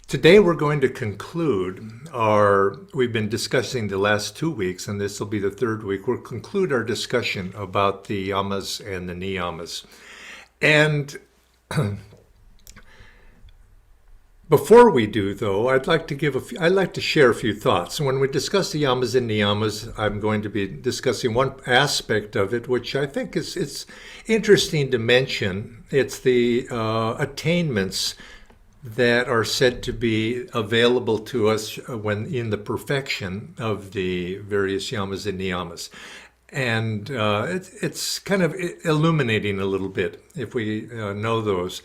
Today we're going to conclude we've been discussing the last 2 weeks, and this will be the third week. We'll conclude our discussion about the Yamas and the Niyamas. And before we do, though, I'd like to share a few thoughts. And when we discuss the Yamas and Niyamas, I'm going to be discussing one aspect of it, which I think it's interesting to mention. It's the attainments that are said to be available to us when in the perfection of the various Yamas and Niyamas. And it's kind of illuminating a little bit if we know those.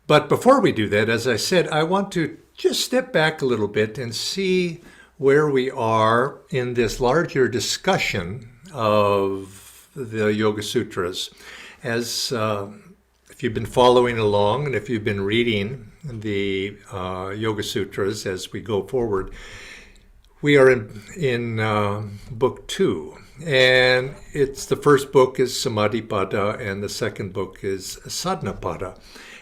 But before we do that, as I said, I want to just step back a little bit and see where we are in this larger discussion of the Yoga Sutras. As if you've been following along and if you've been reading the Yoga Sutras as we go forward, we are in book 2. And the first book is Samadhipada and the second book is Sadhanapada.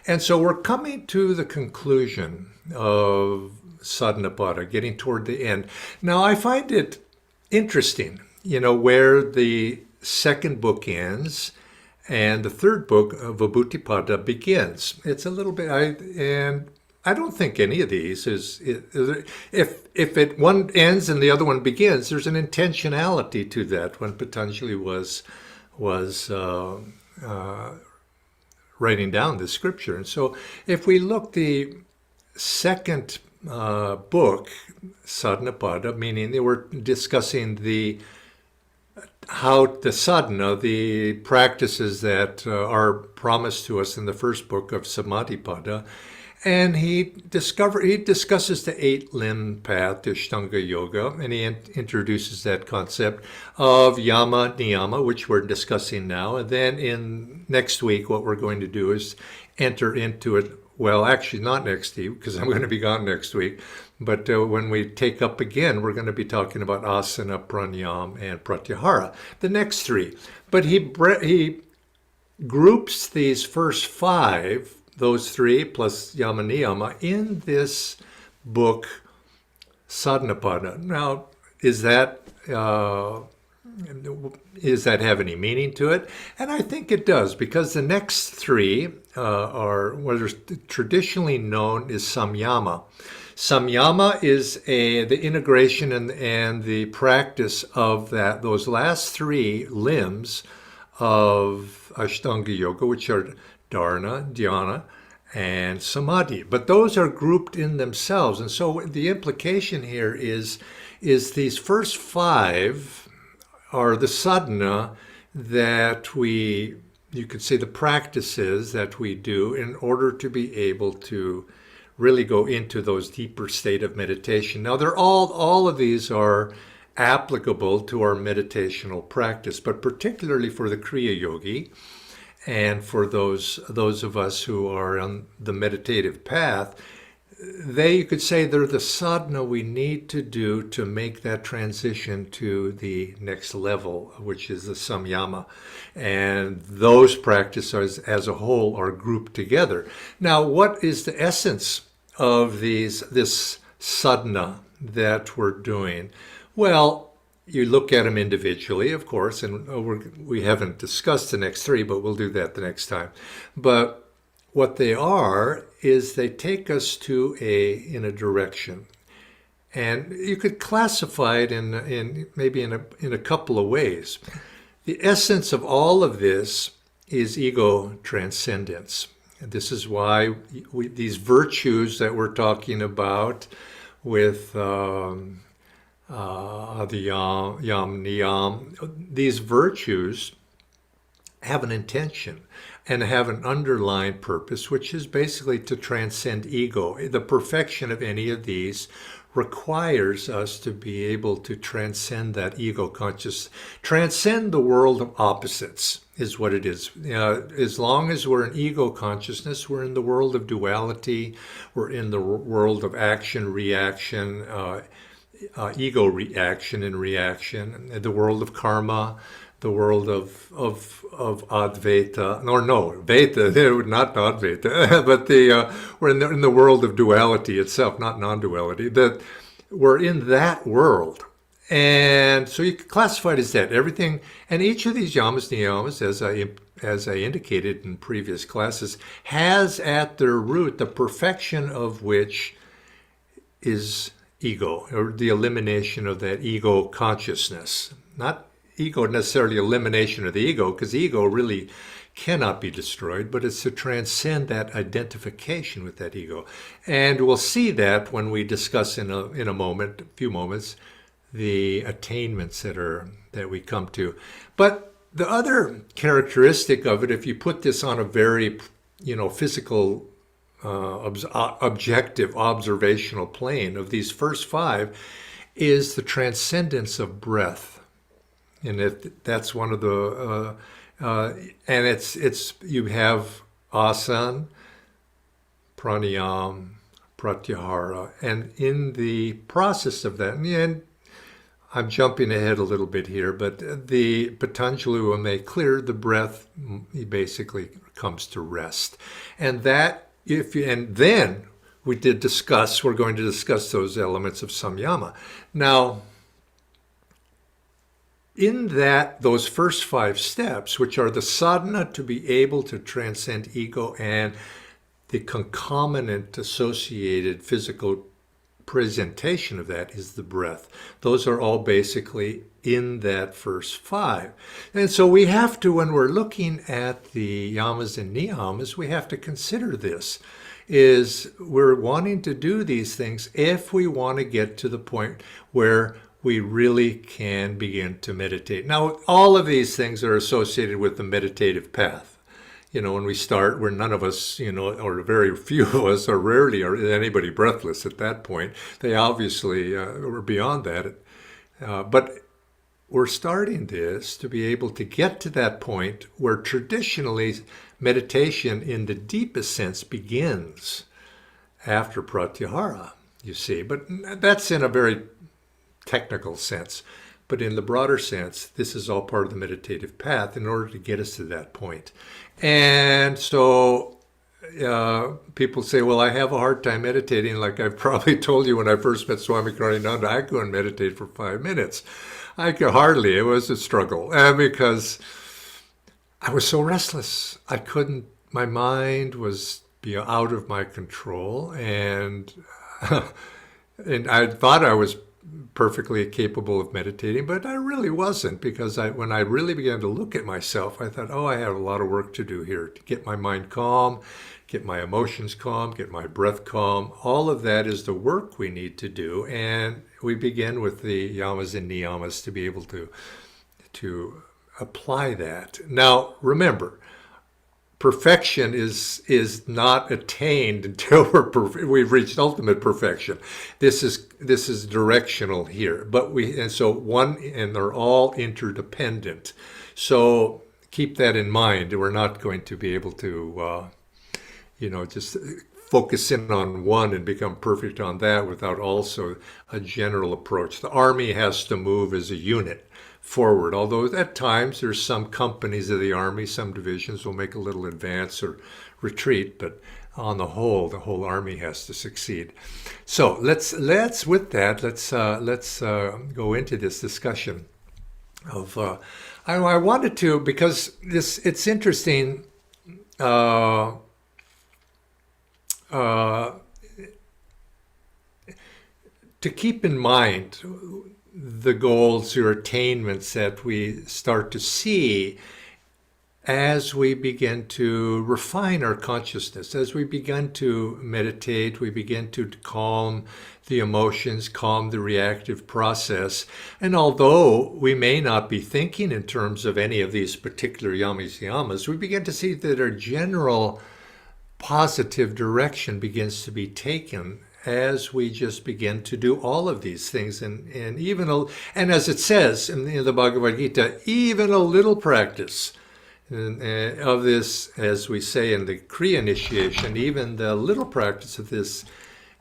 And so we're coming to the conclusion of Sadhanapada, getting toward the end. Now, I find it interesting, where the second book ends and the third book, Vibhutipada, begins. It's a little bit, and I don't think any of these if one ends and the other one begins, there's an intentionality to that when Patanjali was writing down the scripture. And so if we look the second book, Sadhanapada, meaning they were discussing how the sadhana, the practices that are promised to us in the first book of Samadhipada, and he discusses the 8-limb path, the Ashtanga Yoga, and he introduces that concept of Yama, Niyama, which we're discussing now. And then next week, what we're going to do is enter into it. Well, actually not next week, because I'm going to be gone next week. But when we take up again, we're going to be talking about asana, pranayama, and pratyahara, the next 3. But he groups these first 5, those 3 plus Yama Niyama, in this book, Sadhanapada. Now, does that have any meaning to it? And I think it does, because the next 3 are what is traditionally known as Samyama. Samyama is the integration and the practice of those last 3 limbs of Ashtanga Yoga, which are Dharana, Dhyana, and Samadhi. But those are grouped in themselves. And so the implication here is these first 5 are the sadhana that you could say the practices that we do in order to be able to really go into those deeper state of meditation. Now, all of these are applicable to our meditational practice, but particularly for the Kriya Yogi and for those of us who are on the meditative path, you could say they're the sadhana we need to do to make that transition to the next level, which is the Samyama. And those practices as a whole are grouped together. Now, what is the essence of this sadhana that we're doing? Well, you look at them individually, of course, and we haven't discussed the next 3, but we'll do that the next time. But what they are is they take us in a direction. And you could classify it in a couple of ways. The essence of all of this is ego transcendence. And this is why these virtues that we're talking about with the Yam, Niyam, these virtues have an intention and have an underlying purpose, which is basically to transcend ego. The perfection of any of these requires us to be able to transcend that ego conscious, transcend the world of opposites is what it is. As long as we're in ego consciousness, we're in the world of duality, we're in the world of action, reaction, ego reaction and reaction, the world of karma, the world of Advaita, or no, Vaita, not Advaita, but we're in the world of duality itself, not non-duality, that we're in that world. And so you can classify it as that. Everything, and each of these yamas, niyamas, as I indicated in previous classes, has at their root the perfection of which is ego, or the elimination of that ego consciousness. Not ego necessarily elimination of the ego, because the ego really cannot be destroyed, but it's to transcend that identification with that ego. And we'll see that when we discuss in a few moments, the attainments that we come to. But the other characteristic of it, if you put this on a very, physical, objective, observational plane of these first five, is the transcendence of breath. And that's one of the, and it's you have asana, pranayama, pratyahara, and in the process of that, and I'm jumping ahead a little bit here, but the Patanjali will make clear the breath basically comes to rest. And that, and then we're going to discuss those elements of Samyama. Now, in those first five steps, which are the sadhana to be able to transcend ego and the concomitant associated physical presentation of that is the breath. Those are all basically in that first five. And so we have to, when we're looking at the yamas and niyamas, we have to consider this, is we're wanting to do these things if we want to get to the point where we really can begin to meditate. Now, all of these things are associated with the meditative path. When we start, where none of us, or very few of us, or rarely are anybody breathless at that point. They obviously were beyond that. But we're starting this to be able to get to that point where traditionally meditation in the deepest sense begins after pratyahara, you see. But that's in a very technical sense. But in the broader sense, this is all part of the meditative path in order to get us to that point. And so people say, well, I have a hard time meditating. Like I've probably told you when I first met Swami Kriyananda, I couldn't meditate for 5 minutes. I could hardly. It was a struggle. Because I was so restless. I couldn't, my mind was out of my control. And, and I thought I was perfectly capable of meditating, but I really wasn't, because when I really began to look at myself, I thought, I have a lot of work to do here to get my mind calm, get my emotions calm, get my breath calm. All of that is the work we need to do, and we begin with the yamas and niyamas to be able to apply that. Now, remember, perfection is not attained until we've reached ultimate perfection. This is directional here, and they're all interdependent. So keep that in mind. We're not going to be able to, just focus in on one and become perfect on that without also a general approach. The army has to move as a unit forward, although at times there's some companies of the army, some divisions will make a little advance or retreat, but on the whole army has to succeed. So let's go into this discussion of I wanted to, because it's interesting to keep in mind the goals or attainments that we start to see as we begin to refine our consciousness, as we begin to meditate, we begin to calm the emotions, calm the reactive process. And although we may not be thinking in terms of any of these particular yamas, we begin to see that our general positive direction begins to be taken as we just begin to do all of these things, and as it says in the Bhagavad Gita, even a little practice of this, as we say in the Kriya initiation, even the little practice of this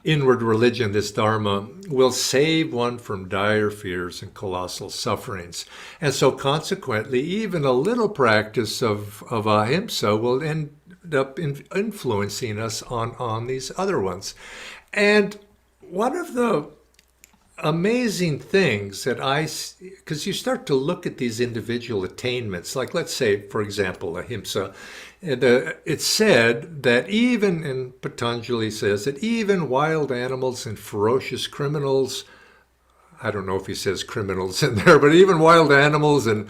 inward religion, this Dharma, will save one from dire fears and colossal sufferings. And so consequently, even a little practice of ahimsa will end up influencing us on these other ones. And one of the amazing things that because you start to look at these individual attainments, like let's say, for example, ahimsa, it's said that even, and Patanjali says that even wild animals and ferocious criminals, I don't know if he says criminals in there, but even wild animals and,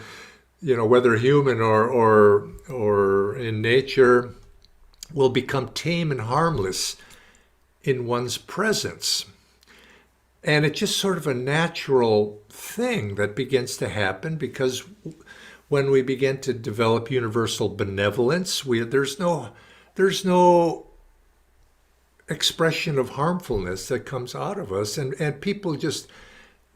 whether human or in nature, will become tame and harmless in one's presence. And it's just sort of a natural thing that begins to happen because when we begin to develop universal benevolence, there's no expression of harmfulness that comes out of us. And people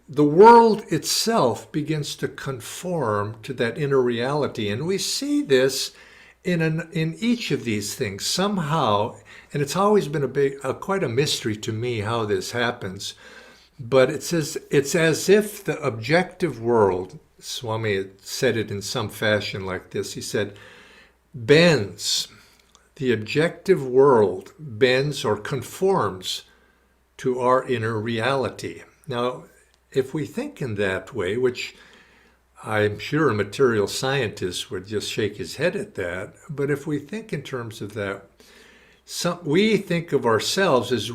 the world itself begins to conform to that inner reality. And we see this in each of these things somehow. And it's always been quite a mystery to me how this happens. But it's as if the objective world, Swami said it in some fashion like this. He said, bends. The objective world bends or conforms to our inner reality. Now, if we think in that way, which I'm sure a material scientist would just shake his head at that, but if we think in terms of that, we think of ourselves as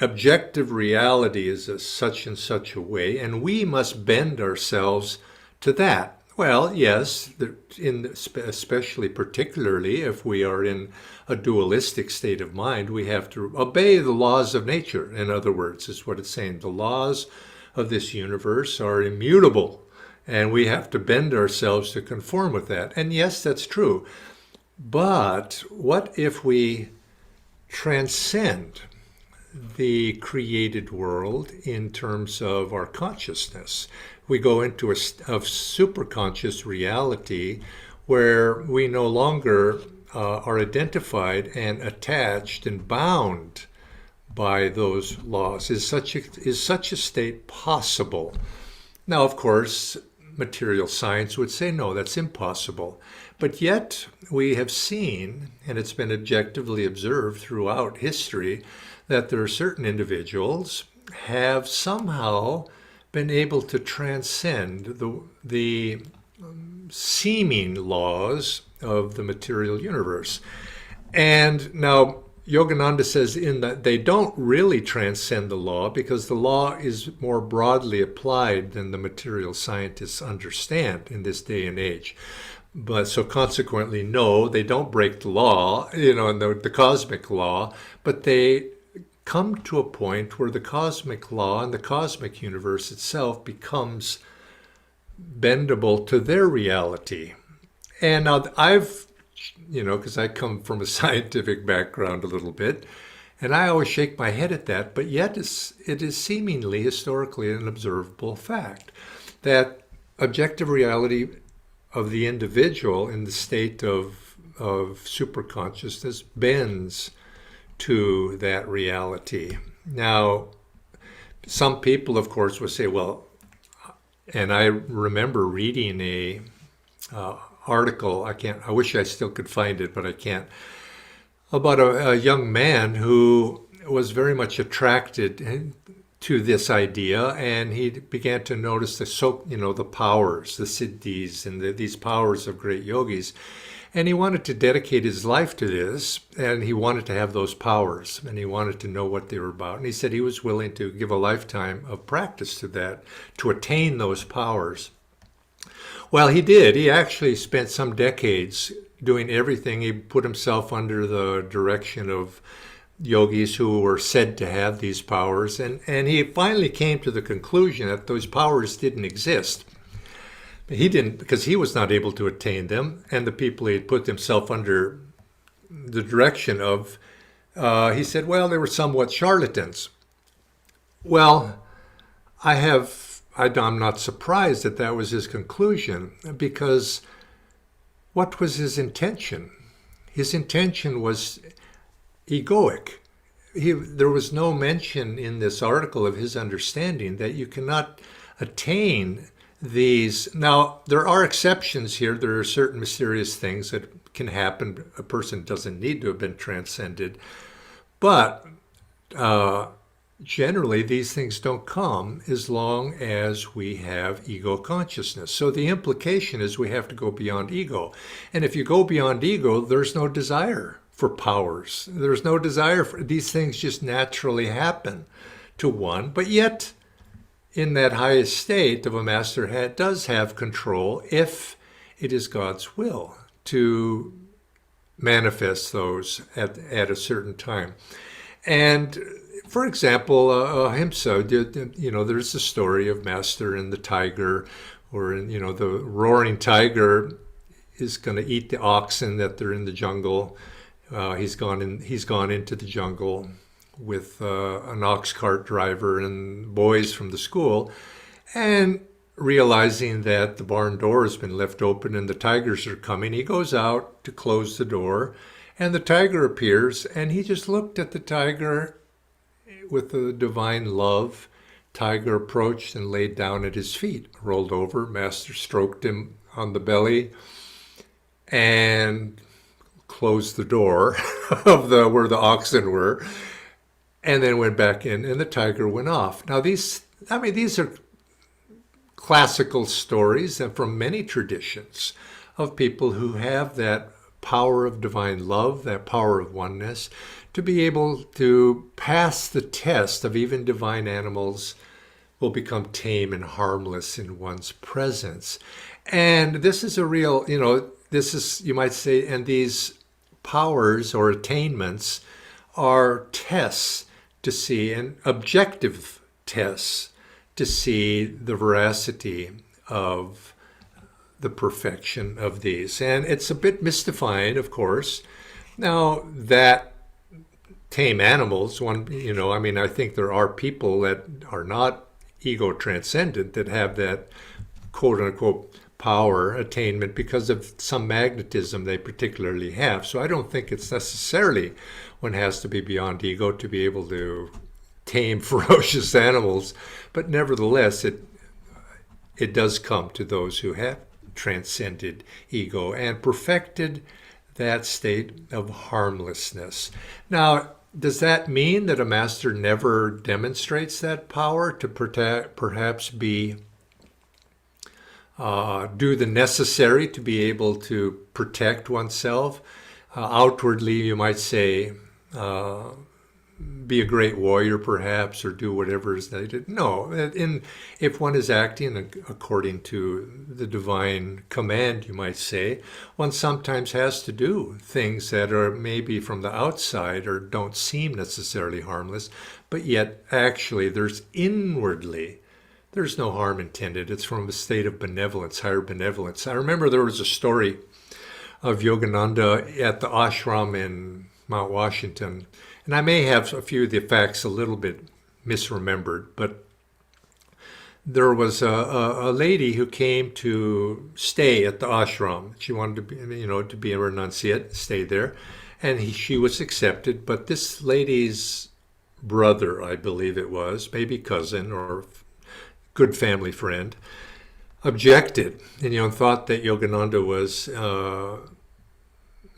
objective reality is such and such a way, and we must bend ourselves to that. Well, yes, especially particularly if we are in a dualistic state of mind, we have to obey the laws of nature. In other words, is what it's saying. The laws of this universe are immutable, and we have to bend ourselves to conform with that. And yes, that's true. But what if we transcend the created world in terms of our consciousness? We go into a superconscious reality where we no longer are identified and attached and bound by those laws. Is such a state possible? Now, of course, material science would say, no, that's impossible. But yet we have seen, and it's been objectively observed throughout history, that there are certain individuals have somehow been able to transcend the seeming laws of the material universe. And now Yogananda says in that they don't really transcend the law because the law is more broadly applied than the material scientists understand in this day and age. But so consequently, no, they don't break the law, and the cosmic law, but they come to a point where the cosmic law and the cosmic universe itself becomes bendable to their reality. And now I've, because I come from a scientific background a little bit, and I always shake my head at that, but yet it is seemingly historically an observable fact that objective reality of the individual in the state of superconsciousness bends to that reality. Now, some people, of course, will say, well, and I remember reading a article, I wish I still could find it, but I can't, about a young man who was very much attracted to this idea, and he began to notice the powers, the siddhis, and these powers of great yogis. And he wanted to dedicate his life to this, and he wanted to have those powers, and he wanted to know what they were about. And he said he was willing to give a lifetime of practice to that, to attain those powers. Well, he did. He actually spent some decades doing everything. He put himself under the direction of yogis who were said to have these powers, and he finally came to the conclusion that those powers didn't exist. He didn't, because he was not able to attain them, and the people he had put himself under the direction of, he said, well, they were somewhat charlatans. Well, I'm not surprised that that was his conclusion, because what was his intention? His intention was egoic. there was no mention in this article of his understanding that you cannot attain these. Now, there are exceptions here. There are certain mysterious things that can happen. A person doesn't need to have been transcended. But generally, these things don't come as long as we have ego consciousness. So the implication is we have to go beyond ego. And if you go beyond ego, there's no desire for powers. There's no desire for these things, just naturally happen to one. But yet, in that highest state of a master does have control if it is God's will to manifest those at a certain time. And for example, ahimsa, there's the story of Master and the tiger, or the roaring tiger is going to eat the oxen that they're in the jungle. He's gone into the jungle with an ox cart driver and boys from the school, and realizing that the barn door has been left open and the tigers are coming, he goes out to close the door, and the tiger appears, and he just looked at the tiger with a divine love. Tiger approached and laid down at his feet, rolled over. Master stroked him on the belly and closed the door of where the oxen were, and then went back in, and the tiger went off. Now these are classical stories and from many traditions of people who have that power of divine love, that power of oneness, to be able to pass the test of even divine animals will become tame and harmless in one's presence. And this is a real, this is, you might say, and these powers or attainments are tests to see, and objective tests to see the veracity of the perfection of these. And it's a bit mystifying, of course. Now, that tame animals, I think there are people that are not ego transcendent that have that quote unquote power attainment because of some magnetism they particularly have. So I don't think it's necessarily one has to be beyond ego to be able to tame ferocious animals, but nevertheless it does come to those who have transcended ego and perfected that state of harmlessness. Now, does that mean that a master never demonstrates that power to perhaps be do the necessary to be able to protect oneself? Outwardly, you might say, be a great warrior perhaps, or do whatever is needed. No, if one is acting according to the divine command, you might say, one sometimes has to do things that are maybe from the outside or don't seem necessarily harmless, but yet actually there's no harm intended. It's from a state of benevolence, higher benevolence. I remember there was a story of Yogananda at the ashram in Mount Washington, and I may have a few of the facts a little bit misremembered, but there was a lady who came to stay at the ashram. She wanted to be, to be a renunciate, stay there, and she was accepted. But this lady's brother, I believe it was, maybe cousin or good family friend, objected and thought that Yogananda was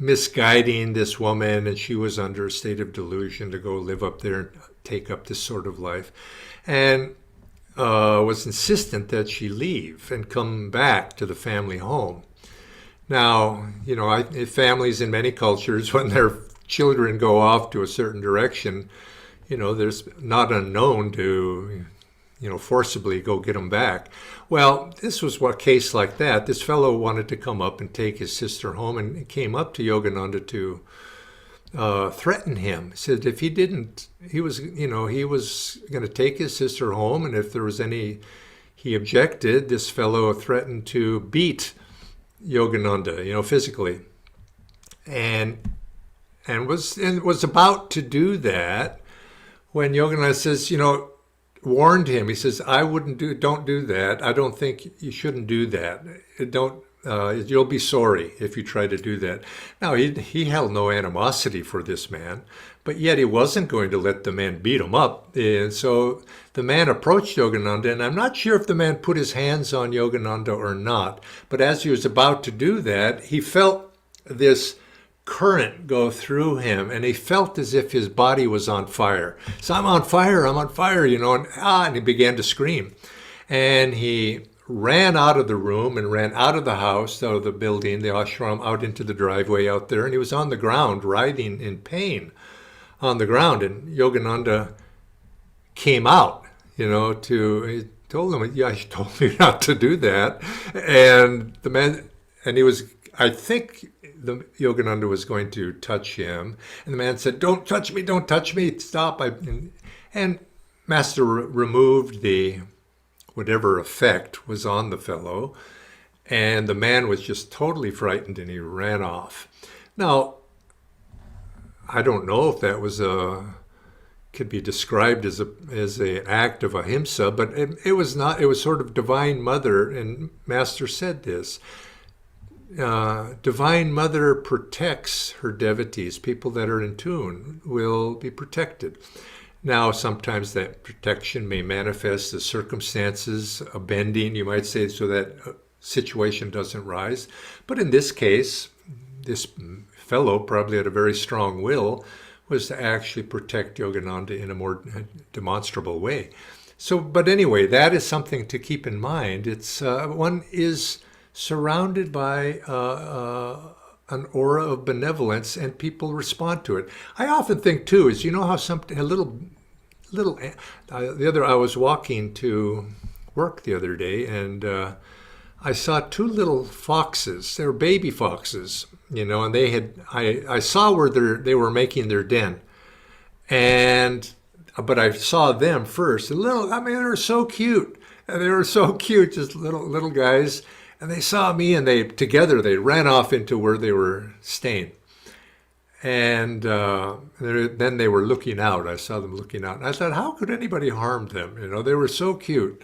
misguiding this woman, and she was under a state of delusion to go live up there and take up this sort of life, and was insistent that she leave and come back to the family home. Now, families in many cultures, when their children go off to a certain direction, there's not unknown to forcibly go get them back. Well, this was a case like that. This fellow wanted to come up and take his sister home, and came up to Yogananda to threaten him. He said if he didn't, he was going to take his sister home, and if there was he objected, this fellow threatened to beat Yogananda, physically, and was about to do that when Yogananda says, warned him. He says, don't do that. I don't think you shouldn't do that. You'll be sorry if you try to do that. Now, he held no animosity for this man, but yet he wasn't going to let the man beat him up. And so the man approached Yogananda, and I'm not sure if the man put his hands on Yogananda or not, but as he was about to do that, he felt this current go through him, and he felt as if his body was on fire. So I'm on fire, and he began to scream. And he ran out of the room and ran out of the house, out of the building, the ashram, out into the driveway out there, and he was on the ground, writhing in pain on the ground. And Yogananda came out, he told him, yeah, he told me not to do that. And the man, and he was, I think the Yogananda was going to touch him. And the man said, don't touch me, stop. And Master removed the whatever effect was on the fellow, and the man was just totally frightened, and he ran off. Now, I don't know if that was could be described as an act of ahimsa, but it was not. It was sort of Divine Mother, and Master said this. Divine Mother protects her devotees. People that are in tune will be protected. Now, sometimes that protection may manifest as circumstances, a bending, you might say, so that a situation doesn't rise. But in this case, this fellow probably had a very strong will, was to actually protect Yogananda in a more demonstrable way. So, but anyway, that is something to keep in mind. It's one is surrounded by an aura of benevolence, and people respond to it. I often think too is, how I was walking to work the other day, and I saw two little foxes. They were baby foxes, and they had, I saw where they were making their den, but I saw them first. They were so cute. They were so cute, just little guys. And they saw me, and they ran off into where they were staying. And then they were looking out. I saw them looking out. And I thought, how could anybody harm them? They were so cute.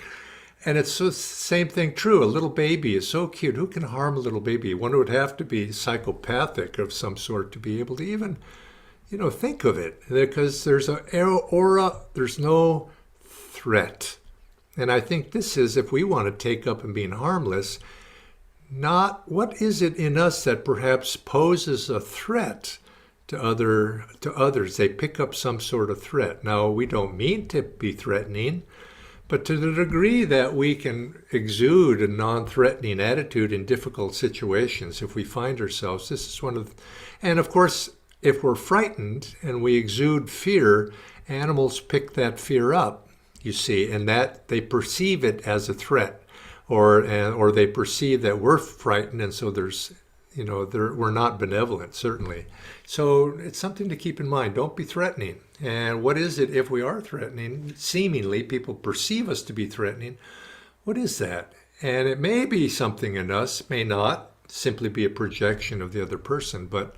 And it's the same thing true. A little baby is so cute. Who can harm a little baby? One would have to be psychopathic of some sort to be able to even, think of it. Because there's an aura, there's no threat. And I think this is, if we want to take up and being harmless, not what is it in us that perhaps poses a threat to others. They pick up some sort of threat. Now, we don't mean to be threatening, but to the degree that we can exude a non-threatening attitude in difficult situations, if we find ourselves, this is one of and of course, if we're frightened and we exude fear, animals pick that fear up, you see, and that they perceive it as a threat. Or they perceive that we're frightened, and so there's, we're not benevolent, certainly. So it's something to keep in mind. Don't be threatening. And what is it if we are threatening? Seemingly, people perceive us to be threatening. What is that? And it may be something in us, may not simply be a projection of the other person, but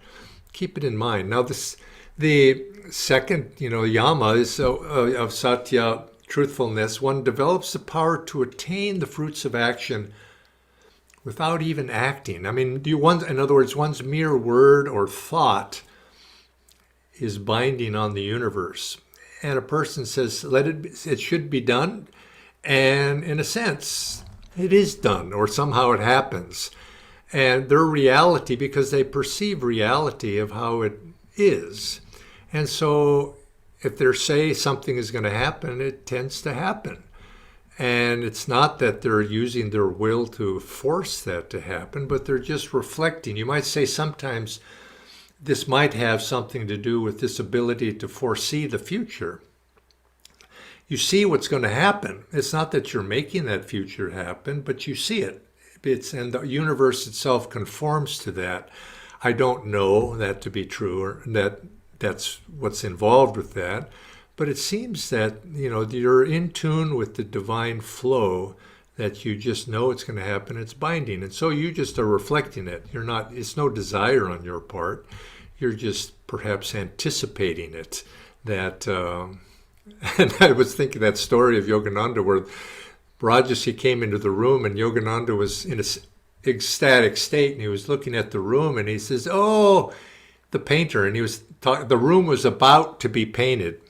keep it in mind. Now, the second, yama is of satya, truthfulness. One develops the power to attain the fruits of action without even acting. In other words, one's mere word or thought is binding on the universe. And a person says, it should be done. And in a sense, it is done, or somehow it happens. And their reality, because they perceive reality of how it is. And so if they say something is going to happen, it tends to happen. And it's not that they're using their will to force that to happen, but they're just reflecting. You might say sometimes this might have something to do with this ability to foresee the future. You see what's going to happen. It's not that you're making that future happen, but you see it. And the universe itself conforms to that. I don't know that to be true, or that's what's involved with that. But it seems that, you're in tune with the divine flow, that you just know it's going to happen. It's binding. And so you just are reflecting it. It's no desire on your part. You're just perhaps anticipating it. And I was thinking that story of Yogananda where Rajasi came into the room, and Yogananda was ecstatic state, and he was looking at the room, and he says, "Oh, the painter," and he was the room was about to be painted,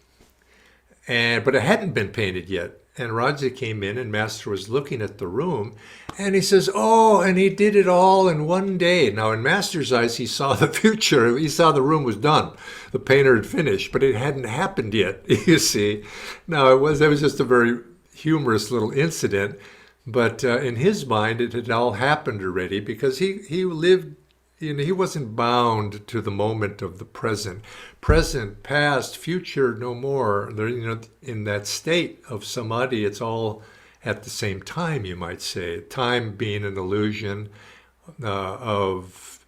but it hadn't been painted yet. And Raja came in, and Master was looking at the room, and he says, "Oh, and he did it all in one day." Now, in Master's eyes, he saw the future. He saw the room was done. The painter had finished, but it hadn't happened yet, you see. Now, it was just a very humorous little incident, but in his mind, it had all happened already, because he lived, he wasn't bound to the moment of the present. Present, past, future, no more. In that state of samadhi, it's all at the same time, you might say. Time being an illusion of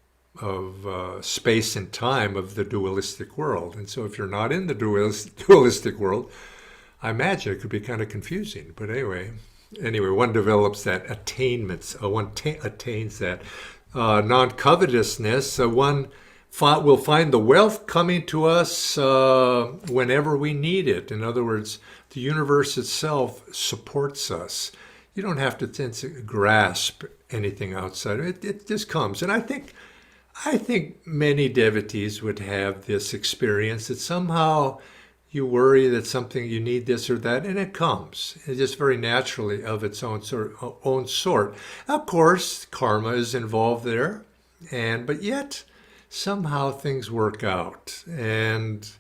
space and time of the dualistic world. And so if you're not in the dualistic world, I imagine it could be kind of confusing. But anyway, one develops that attainments. One attains that. Non-covetousness, one will find the wealth coming to us whenever we need it. In other words, the universe itself supports us. You don't have to grasp anything outside of it. It just comes. And I think many devotees would have this experience that somehow you worry that something, you need this or that, and it comes. It's just very naturally of its own sort. Of course, karma is involved there, but yet somehow things work out, and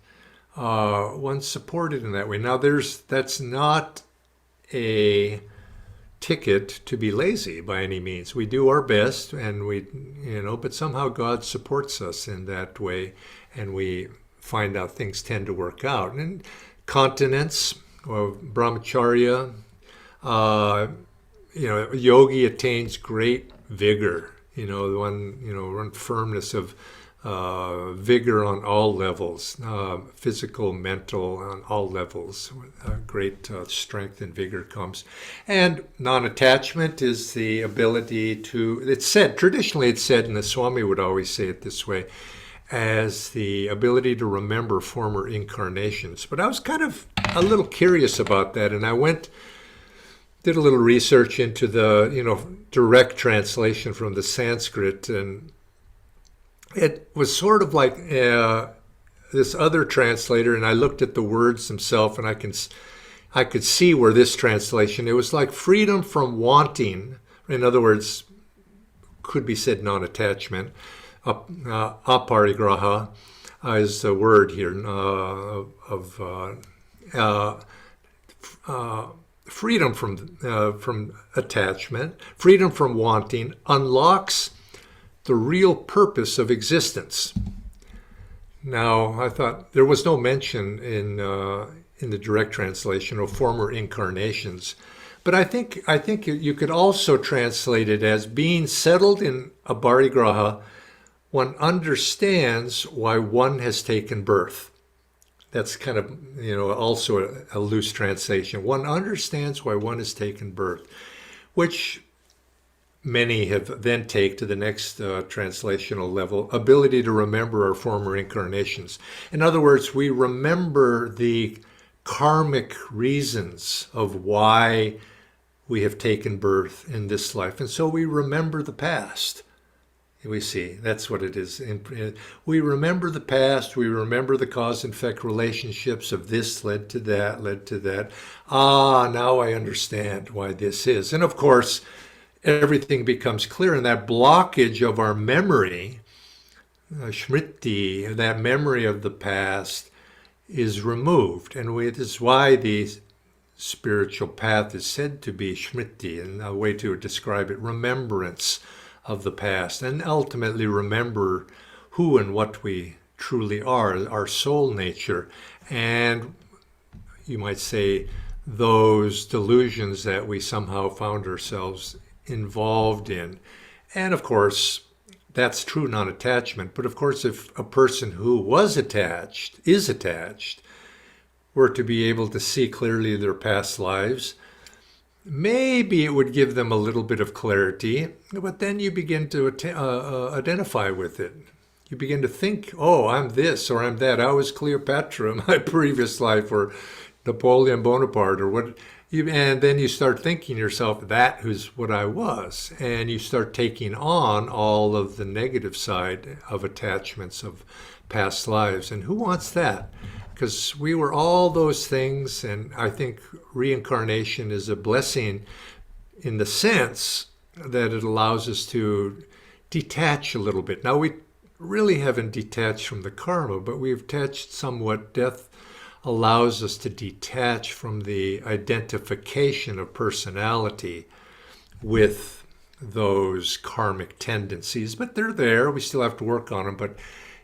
one's supported in that way. Now, that's not a ticket to be lazy by any means. We do our best, and but somehow God supports us in that way, and we find out things tend to work out. And continence or brahmacharya, yogi attains great vigor, one firmness of vigor on all levels, physical, mental, on all levels. Great strength and vigor comes. And non-attachment is the ability to, traditionally it's said, and the Swami would always say it this way, as the ability to remember former incarnations. But I was kind of a little curious about that, and I did a little research into the, direct translation from the Sanskrit, and it was sort of like this other translator, and I looked at the words themselves, and I could see where this translation, it was like freedom from wanting. In other words, could be said non-attachment. Aparigraha is the word here freedom from attachment, freedom from wanting, unlocks the real purpose of existence. Now, I thought there was no mention in the direct translation of former incarnations, but I think you could also translate it as being settled in aparigraha. One understands why one has taken birth. That's kind of, also a loose translation. One understands why one has taken birth, which many have then take to the next translational level, ability to remember our former incarnations. In other words, we remember the karmic reasons of why we have taken birth in this life. And so we remember the past. We see, that's what it is. We remember the past, we remember the cause and effect relationships of this led to that. Now I understand why this is. And of course, everything becomes clear, and that blockage of our memory, smriti, that memory of the past, is removed. And this is why the spiritual path is said to be smriti, and a way to describe it, remembrance of the past, and ultimately remember who and what we truly are, our soul nature, and you might say those delusions that we somehow found ourselves involved in. And of course, that's true non-attachment. But of course, if a person who is attached, were to be able to see clearly their past lives, maybe it would give them a little bit of clarity, but then you begin to identify with it. You begin to think, oh, I'm this or I'm that. I was Cleopatra in my previous life, or Napoleon Bonaparte or what. And then you start thinking yourself, that is what I was. And you start taking on all of the negative side of attachments of past lives. And who wants that? Because we were all those things. And I think reincarnation is a blessing in the sense that it allows us to detach a little bit. Now, we really haven't detached from the karma, but we've attached somewhat. Death allows us to detach from the identification of personality with those karmic tendencies. But they're there. We still have to work on them. But,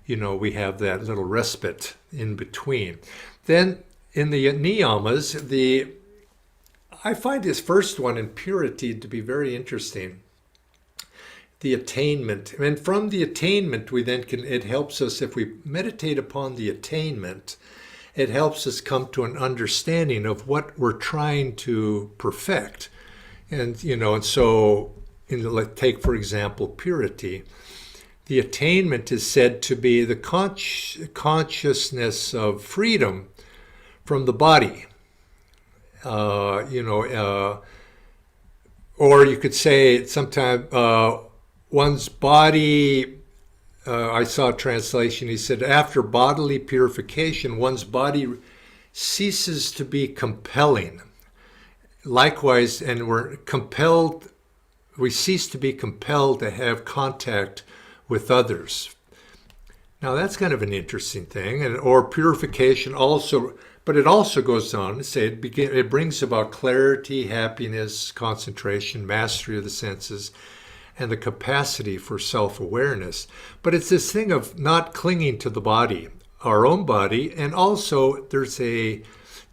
we have that little respite in between. Then in the Niyamas, I find this first one in purity to be very interesting. The attainment. And from the attainment, it helps us, if we meditate upon the attainment, it helps us come to an understanding of what we're trying to perfect. And, so take, for example, purity. The attainment is said to be the consciousness of freedom from the body. Or you could say sometimes one's body, I saw a translation, he said, after bodily purification, one's body ceases to be compelling. Likewise, and we cease to be compelled to have contact with others. Now that's kind of an interesting thing, or purification also. But it also goes on to say it brings about clarity, happiness, concentration, mastery of the senses, and the capacity for self-awareness. But it's this thing of not clinging to the body, our own body, and also there's a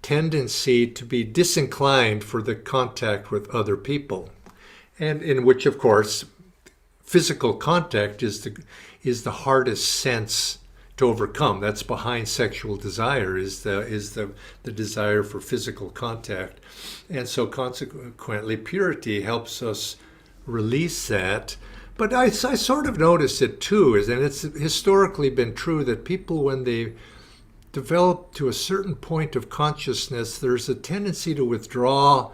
tendency to be disinclined for the contact with other people, and in which, of course, physical contact is the hardest sense to overcome. That's behind sexual desire, is the desire for physical contact. And so consequently, purity helps us release that. But I sort of notice it too, and it's historically been true that people, when they develop to a certain point of consciousness, there's a tendency to withdraw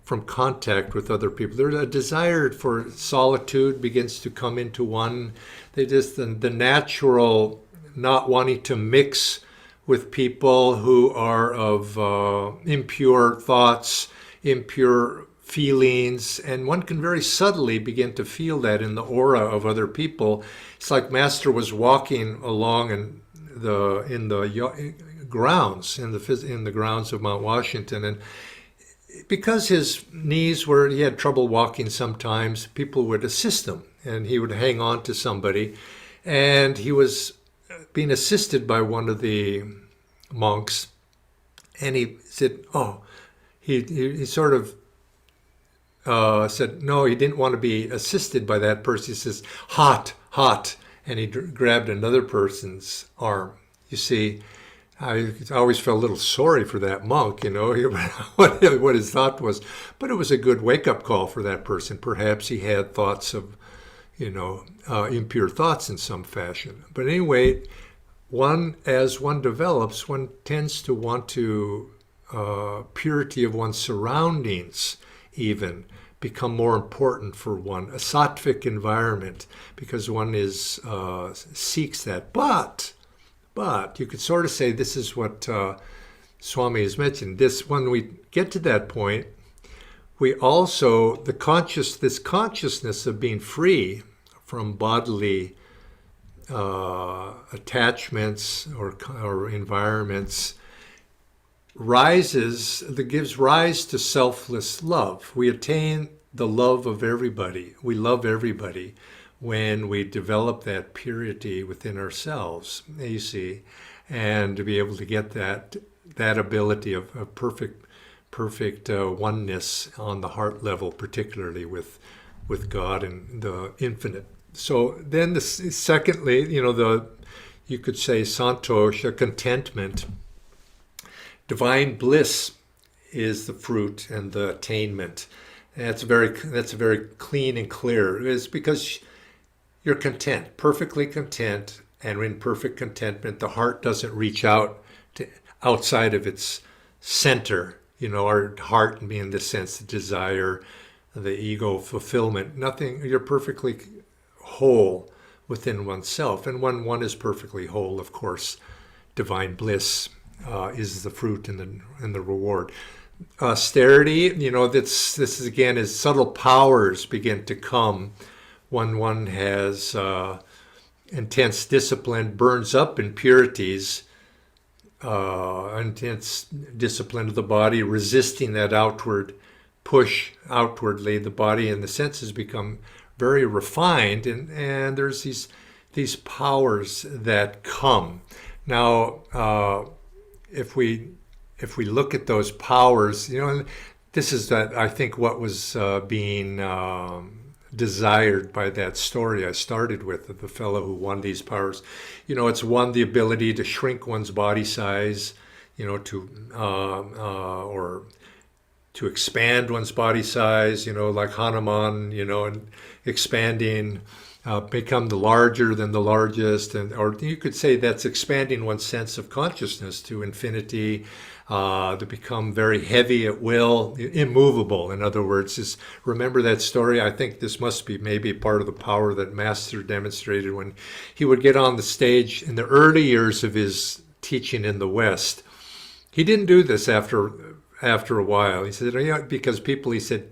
from contact with other people. There's a desire for solitude begins to come into one. The natural not wanting to mix with people who are of impure thoughts, impure feelings, and one can very subtly begin to feel that in the aura of other people. It's like Master was walking along in the grounds of Mount Washington, and because his knees he had trouble walking sometimes, people would assist him, and he would hang on to somebody, and he was being assisted by one of the monks, and he said, he sort of said, no, he didn't want to be assisted by that person. He says, hot, and he grabbed another person's arm. You see, I always felt a little sorry for that monk, what his thought was. But it was a good wake-up call for that person. Perhaps he had thoughts of, impure thoughts in some fashion. But anyway, as one develops, one tends to want to purity of one's surroundings even become more important for one, a sattvic environment, because one seeks that. But you could sort of say this is what Swami has mentioned. When we get to that point, we also, this consciousness of being free from bodily attachments or environments gives rise to selfless love. We attain the love of everybody. We love everybody when we develop that purity within ourselves, you see, and to be able to get that ability of perfect oneness on the heart level, particularly with God and the infinite. So then secondly, you could say santosha, contentment. Divine bliss is the fruit and the attainment. And that's very clean and clear. It's because you're content, perfectly content, and in perfect contentment, the heart doesn't reach out to outside of its center, our heart being the sense, the desire, the ego, fulfillment. Nothing, you're perfectly whole within oneself. And when one is perfectly whole, of course, divine bliss is the fruit and the reward. Austerity, this is again as subtle powers begin to come when one has intense discipline, burns up impurities, intense discipline of the body, resisting that outward push outwardly. The body and the senses become very refined, and there's these powers that come. Now, if we look at those powers, this is I think what was being desired by that story I started with, of the fellow who won these powers. It's one, the ability to shrink one's body size, or to expand one's body size, like Hanuman, and expanding, become the larger than the largest, or you could say that's expanding one's sense of consciousness to infinity, to become very heavy at will, immovable. In other words, remember that story? I think this must be maybe part of the power that Master demonstrated when he would get on the stage in the early years of his teaching in the West. He didn't do this after a while. He said, because people, he said,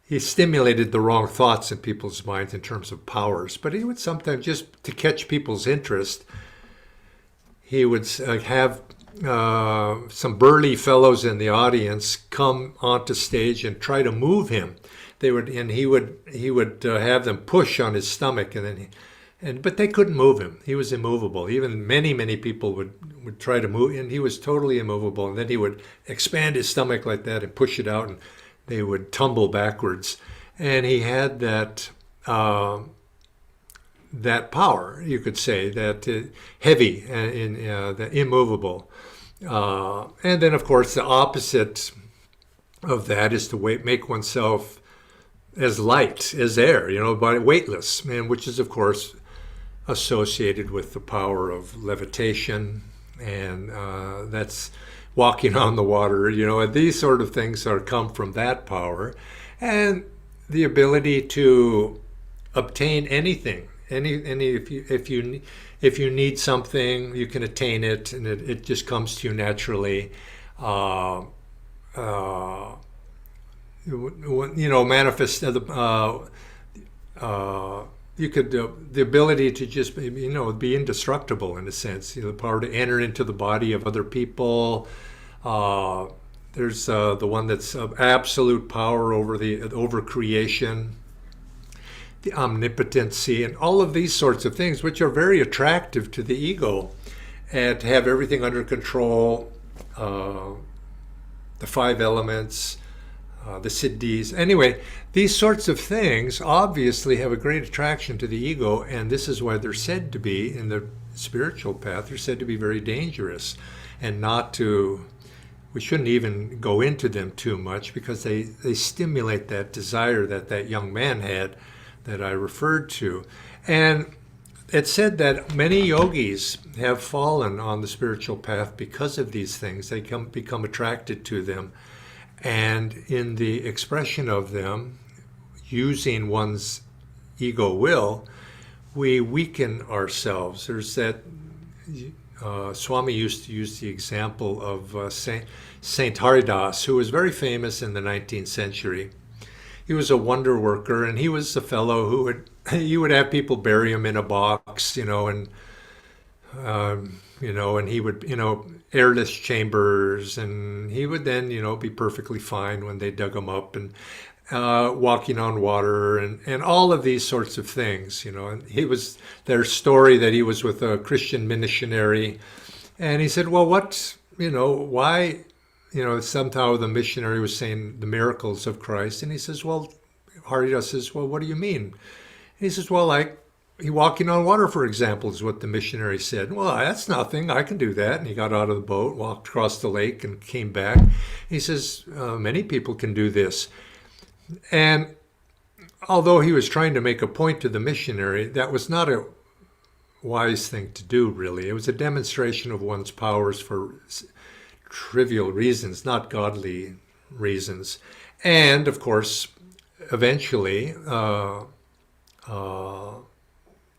he stimulated the wrong thoughts in people's minds in terms of powers. But he would sometimes, just to catch people's interest, he would have some burly fellows in the audience come onto stage and try to move him. He would have them push on his stomach, but they couldn't move him. He was immovable. Even many people would try to move, and he was totally immovable. And then he would expand his stomach like that and push it out, and they would tumble backwards. And he had that power, you could say, that heavy and the immovable. And then, of course, the opposite of that is to make oneself as light as air, weightless, and which is, of course, associated with the power of levitation, and that's walking on the water. And these sort of things come from that power, and the ability to obtain anything. If you need something, you can attain it, and it just comes to you naturally. Manifest you could the ability to just be indestructible in a sense. The power to enter into the body of other people. There's the one that's of absolute power over creation. The omnipotency, and all of these sorts of things, which are very attractive to the ego, and to have everything under control, the 5 elements, the siddhis. Anyway, these sorts of things obviously have a great attraction to the ego, and this is why they're said to be, in the spiritual path, they're said to be very dangerous, and we shouldn't even go into them too much, because they stimulate that desire that young man had, that I referred to. And it's said that many yogis have fallen on the spiritual path because of these things. They become attracted to them. And in the expression of them, using one's ego will, we weaken ourselves. There's that, Swami used to use the example of Saint Haridas, who was very famous in the 19th century. He was a wonder worker, and he was the fellow who would have people bury him in a box, and he would, airless chambers, and he would then, be perfectly fine when they dug him up, and walking on water, and all of these sorts of things, And their story that he was with a Christian missionary, and he said, well, why? Somehow the missionary was saying the miracles of Christ. And he says, Haridas says, well, what do you mean? And he says, well, like walking on water, for example, is what the missionary said. Well, that's nothing. I can do that. And he got out of the boat, walked across the lake, and came back. He says, many people can do this. And although he was trying to make a point to the missionary, that was not a wise thing to do, really. It was a demonstration of one's powers for trivial reasons, not godly reasons. And of course, eventually,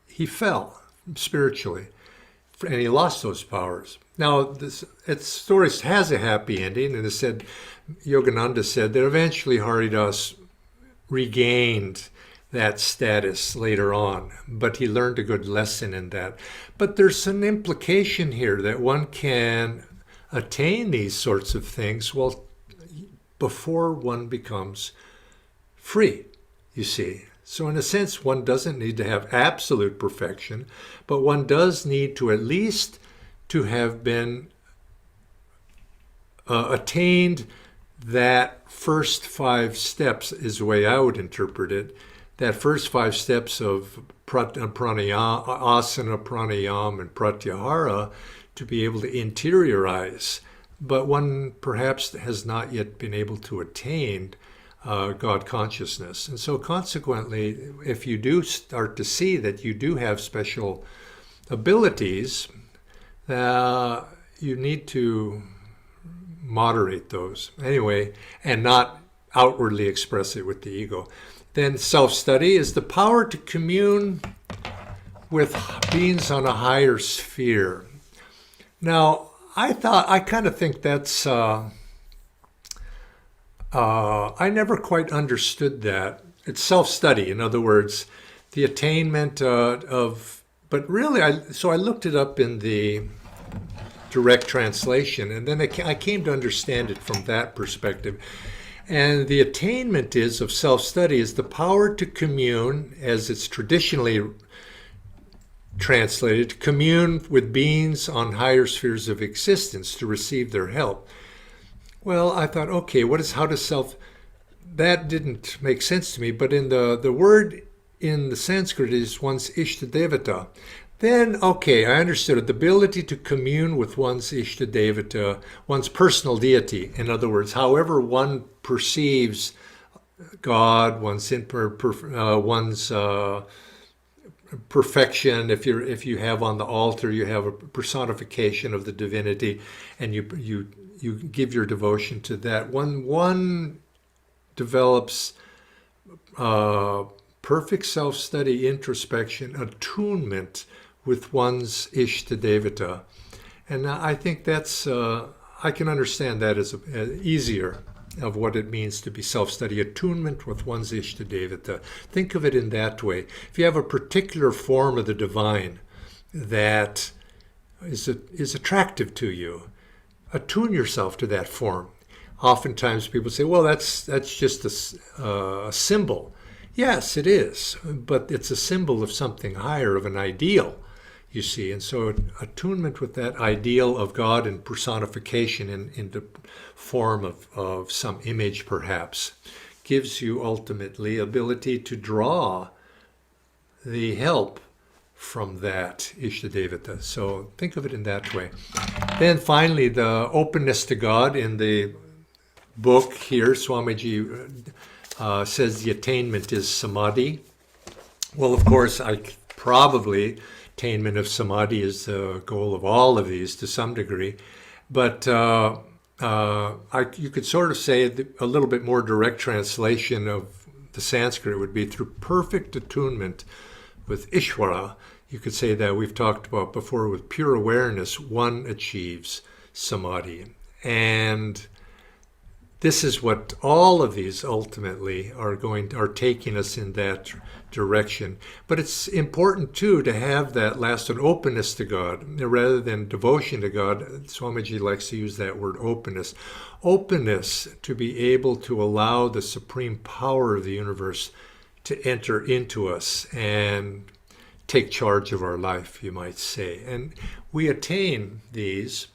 he fell spiritually, and he lost those powers. Now, this story has a happy ending, and it said, Yogananda said that eventually Haridas regained that status later on, but he learned a good lesson in that. But there's an implication here that one can attain these sorts of things, well, before one becomes free, you see. So in a sense, one doesn't need to have absolute perfection, but one does need to at least to have been attained that first 5 steps is the way I would interpret it. That first 5 steps of pranayama, asana, pranayama, and pratyahara to be able to interiorize. But one perhaps has not yet been able to attain God consciousness. And so consequently, if you do start to see that you do have special abilities, you need to moderate those anyway, and not outwardly express it with the ego. Then self-study is the power to commune with beings on a higher sphere. Now, I kind of think that's, I never quite understood that. It's self-study, in other words, the attainment but really, I looked it up in the direct translation, and then I came to understand it from that perspective. And the attainment of self-study is the power to commune, as it's traditionally translated, to commune with beings on higher spheres of existence to receive their help. Well, I thought, okay, that didn't make sense to me, but in the word in the Sanskrit is one's Ishtadevata. Then, okay, I understood it. The ability to commune with one's Ishtadevata, one's personal deity. In other words, however one perceives God, one's perfection. If you have on the altar, you have a personification of the divinity, and you give your devotion to that. One develops perfect self-study, introspection, attunement with one's Ishtadevata. And I think that's, I can understand that as easier of what it means to be self-study, attunement with one's Ishtadevata. Think of it in that way. If you have a particular form of the divine that is attractive to you, attune yourself to that form. Oftentimes people say, well, that's just a symbol. Yes, it is, but it's a symbol of something higher, of an ideal, you see. And so attunement with that ideal of God and personification in the form of some image, perhaps, gives you ultimately ability to draw the help from that Ishtadevata. So think of it in that way. Then finally, the openness to God. In the book here, Swamiji says the attainment is Samadhi. Well, of course, probably attainment of Samadhi is the goal of all of these to some degree. But you could sort of say a little bit more direct translation of the Sanskrit would be through perfect attunement with Ishvara. You could say that we've talked about before, with pure awareness, one achieves Samadhi. And this is what all of these ultimately are taking us in that direction. But it's important too to have that last one, openness to God, rather than devotion to God. Swamiji likes to use that word, openness. Openness to be able to allow the supreme power of the universe to enter into us and take charge of our life, you might say. And we attain these.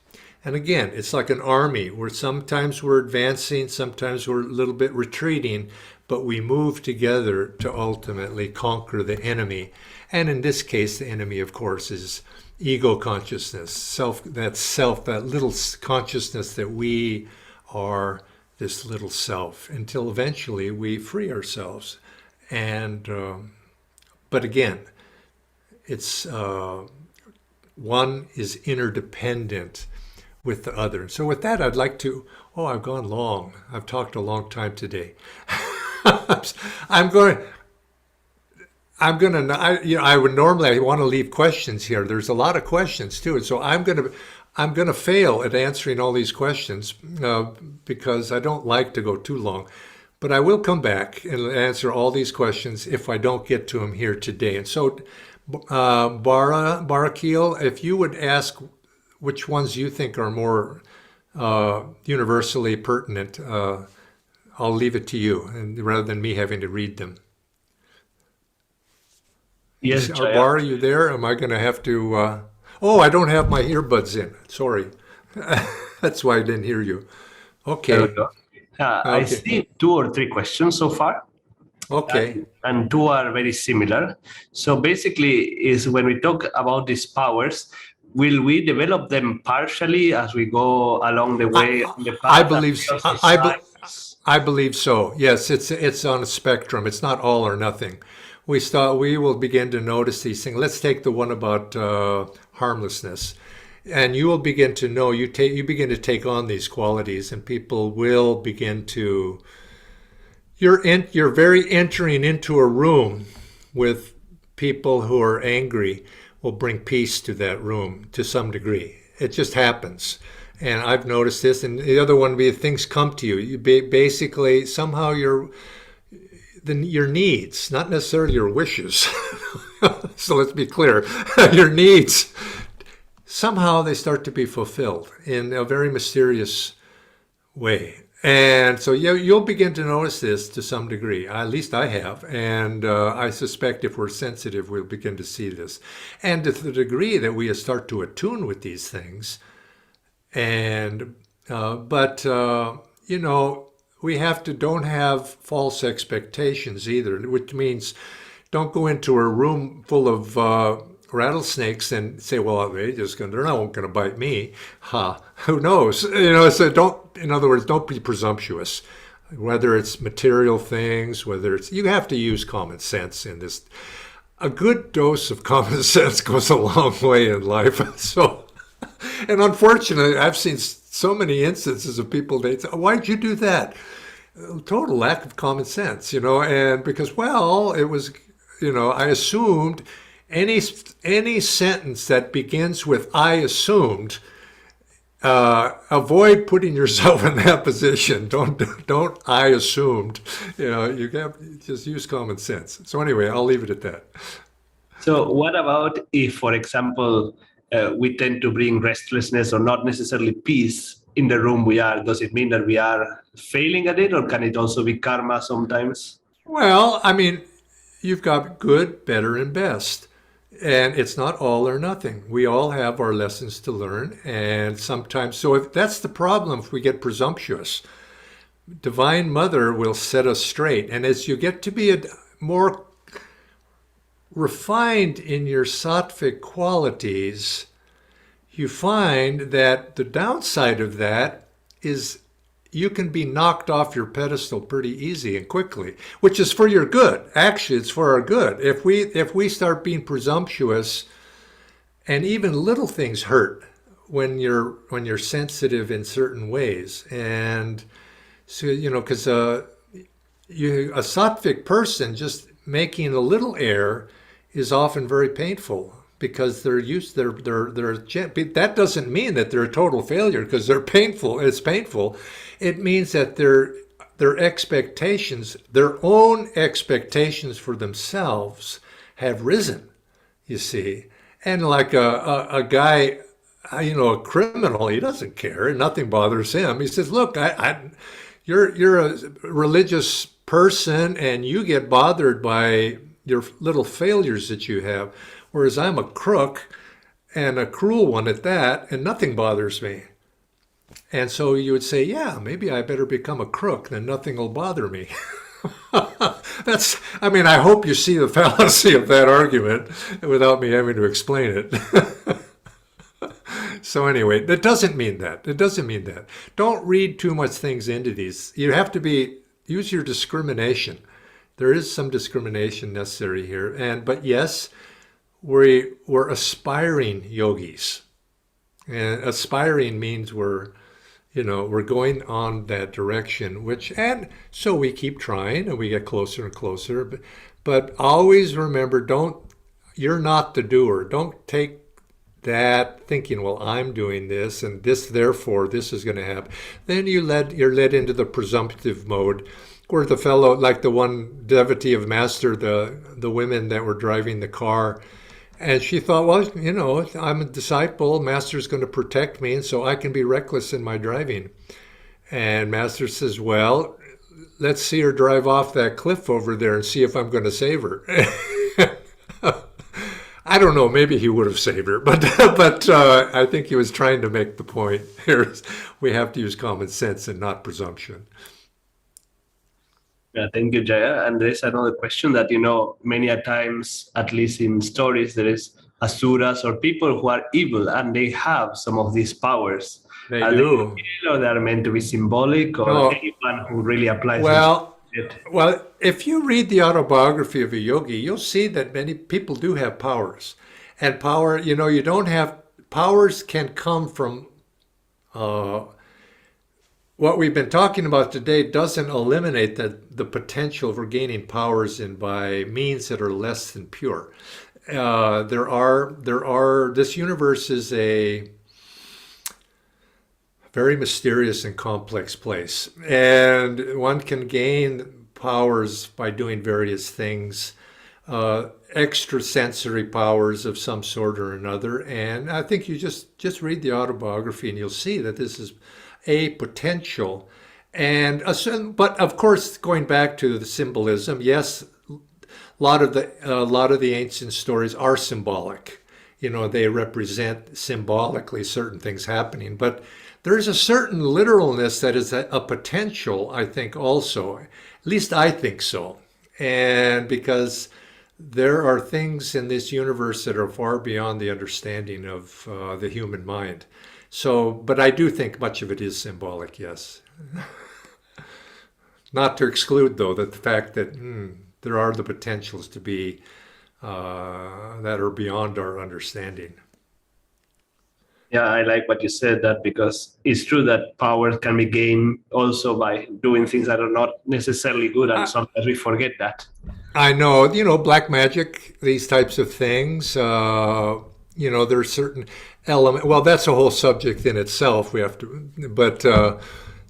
And again, it's like an army where sometimes we're advancing, sometimes we're a little bit retreating, but we move together to ultimately conquer the enemy. And in this case, the enemy, of course, is ego consciousness, that little consciousness that we are this little self, until eventually we free ourselves. And but again, it's one is interdependent with the other. So with that, I'd like to, oh, I've gone long. I've talked a long time today. I'm going to, I would normally, I want to leave questions here. There's a lot of questions too. So I'm going to fail at answering all these questions because I don't like to go too long. But I will come back and answer all these questions if I don't get to them here today. And so, Barakil, if you would ask which ones you think are more universally pertinent, I'll leave it to you, and rather than me having to read them. Yes, Bar, are you there? Am I going to have to... Oh, I don't have my earbuds in. Sorry. That's why I didn't hear you. Okay. There we go. I see 2 or 3 questions so far. Okay. And 2 are very similar. So basically, is when we talk about these powers, will we develop them partially as we go along the way? I believe so. I believe so. Yes, it's on a spectrum. It's not all or nothing. We will begin to notice these things. Let's take the one about harmlessness, and you will begin to know. You begin to take on these qualities, and people will begin to. You're very entering into a room with people who are angry. Will bring peace to that room to some degree. It just happens. And I've noticed this. And the other one would be things come to you. You basically, somehow your needs, not necessarily your wishes. So let's be clear. Your needs, somehow they start to be fulfilled in a very mysterious way. And so you'll begin to notice this to some degree. At least I have. And I suspect if we're sensitive, we'll begin to see this. And to the degree that we start to attune with these things. And, we don't have false expectations either, which means don't go into a room full of rattlesnakes and say, well, they're not going to bite me. Who knows? So in other words, don't be presumptuous. Whether it's material things, you have to use common sense in this. A good dose of common sense goes a long way in life. So, and unfortunately, I've seen so many instances of people, they say, why'd you do that? Total lack of common sense, and because, it was, I assumed any sentence that begins with I assumed, avoid putting yourself in that position. Don't I assumed. You just use common sense. So anyway, I'll leave it at that. So what about if, for example, we tend to bring restlessness or not necessarily peace in the room we are? Does it mean that we are failing at it, or can it also be karma sometimes? Well, you've got good, better, and best. And it's not all or nothing. We all have our lessons to learn. And sometimes, so if that's the problem, if we get presumptuous, Divine Mother will set us straight. And as you get to be more refined in your sattvic qualities, you find that the downside of that is you can be knocked off your pedestal pretty easy and quickly, which is for your good. Actually, it's for our good. If we start being presumptuous, and even little things hurt when you're sensitive in certain ways, and so because a sattvic person just making a little error is often very painful. Because that doesn't mean that they're a total failure because they're painful. It's painful. It means that their expectations, their own expectations for themselves, have risen. You see, and like a guy, a criminal, he doesn't care. Nothing bothers him. He says, "Look, you're a religious person, and you get bothered by your little failures that you have." Whereas I'm a crook, and a cruel one at that, and nothing bothers me. And so you would say, yeah, maybe I better become a crook, then nothing will bother me. I hope you see the fallacy of that argument without me having to explain it. So anyway, that doesn't mean that. It doesn't mean that. Don't read too much things into these. You have to use your discrimination. There is some discrimination necessary here. But yes, we're aspiring yogis. And aspiring means we're going on that direction, and so we keep trying and we get closer and closer. But always remember, you're not the doer. Don't take that thinking, well, I'm doing this and this, therefore this is going to happen. Then you're led into the presumptive mode, where the fellow, like the one devotee of Master, the women that were driving the car, and she thought, well, I'm a disciple, Master's going to protect me, and so I can be reckless in my driving. And Master says, well, let's see her drive off that cliff over there and see if I'm going to save her. I don't know, maybe he would have saved her, but I think he was trying to make the point here. We have to use common sense and not presumption. Yeah, thank you, Jaya. And there's another question that, many a times, at least in stories, there is asuras or people who are evil and they have some of these powers. They do. They are meant to be symbolic, or anyone who really applies it. Well, if you read the autobiography of a yogi, you'll see that many people do have powers. And power, you don't have, powers can come from, what we've been talking about today doesn't eliminate the potential for gaining powers by means that are less than pure. This universe is a very mysterious and complex place. And one can gain powers by doing various things, extrasensory powers of some sort or another. And I think you just read the autobiography and you'll see that this is a potential. But of course, going back to the symbolism, yes, a lot of the ancient stories are symbolic. They represent symbolically certain things happening, but there's a certain literalness that is a potential, I think, also. At least I think so. And because there are things in this universe that are far beyond the understanding of the human mind. So, but I do think much of it is symbolic, yes. Not to exclude, though, that the fact that there are the potentials to be that are beyond our understanding. Yeah, I like what you said, that because it's true that power can be gained also by doing things that are not necessarily good, and sometimes we forget that. I know, black magic, these types of things, there's certain element. Well, that's a whole subject in itself. But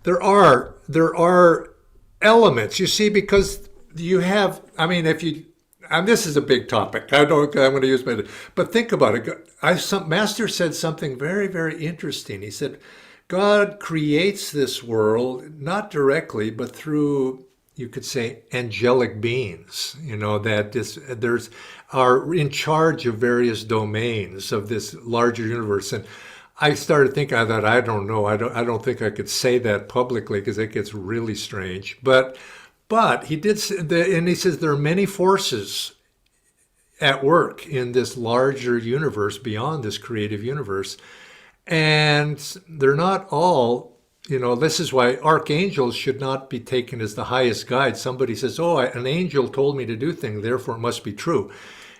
there are elements, you see, because you have, and this is a big topic. I'm going to use but think about it. Master said something very, very interesting. He said, God creates this world not directly, but through, you could say, angelic beings. That are in charge of various domains of this larger universe. And I started thinking, I thought, I don't know. I don't think I could say that publicly because it gets really strange. But he did, and he says there are many forces at work in this larger universe beyond this creative universe. And they're not all, this is why archangels should not be taken as the highest guide. Somebody says, an angel told me to do things, therefore it must be true.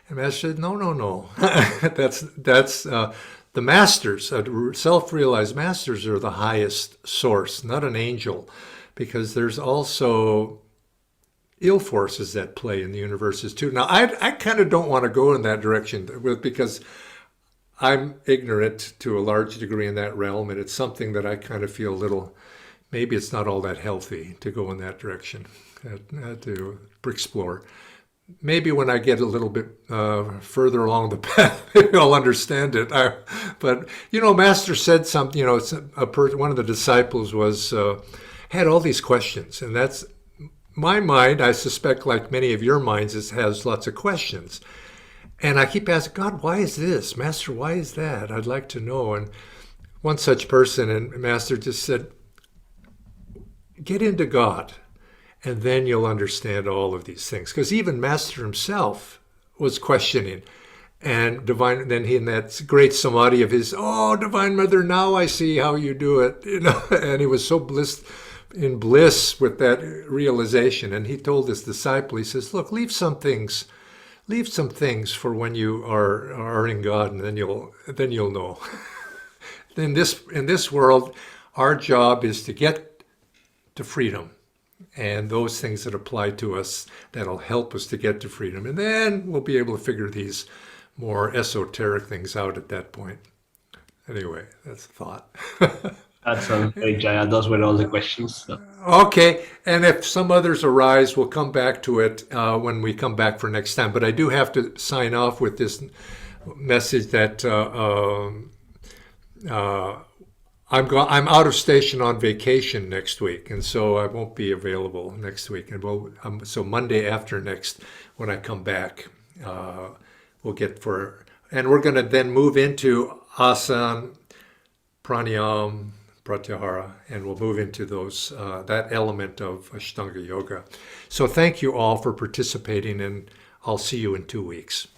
And Master said, no. that's the masters, self-realized masters are the highest source, not an angel, because there's also ill forces that play in the universes too. Now, I kind of don't want to go in that direction because I'm ignorant to a large degree in that realm, and it's something that I kind of feel maybe it's not all that healthy to go in that direction, to explore. Maybe when I get a little bit further along the path, maybe I'll understand it. But Master said something. One of the disciples had all these questions, and that's my mind. I suspect, like many of your minds, has lots of questions, and I keep asking God, "Why is this, Master? Why is that? I'd like to know." And one such person, and Master just said, "Get into God. And then you'll understand all of these things." Because even Master himself was questioning. And then he, in that great samadhi of his, Divine Mother, now I see how you do it. And he was so in bliss with that realization. And he told his disciple, he says, look, leave some things for when you are in God, and then you'll know. in this world, our job is to get to freedom, and those things that apply to us that'll help us to get to freedom, and then we'll be able to figure these more esoteric things out at that point. Anyway, that's a thought. That sounds great, Jaya. Those were all the questions. So. Okay, and if some others arise, we'll come back to it when we come back for next time. But I do have to sign off with this message that I'm out of station on vacation next week, and so I won't be available next week. And so Monday after next, when I come back, we'll get and we're going to then move into asana, pranayama, pratyahara, and we'll move into those that element of Ashtanga Yoga. So thank you all for participating, and I'll see you in 2 weeks.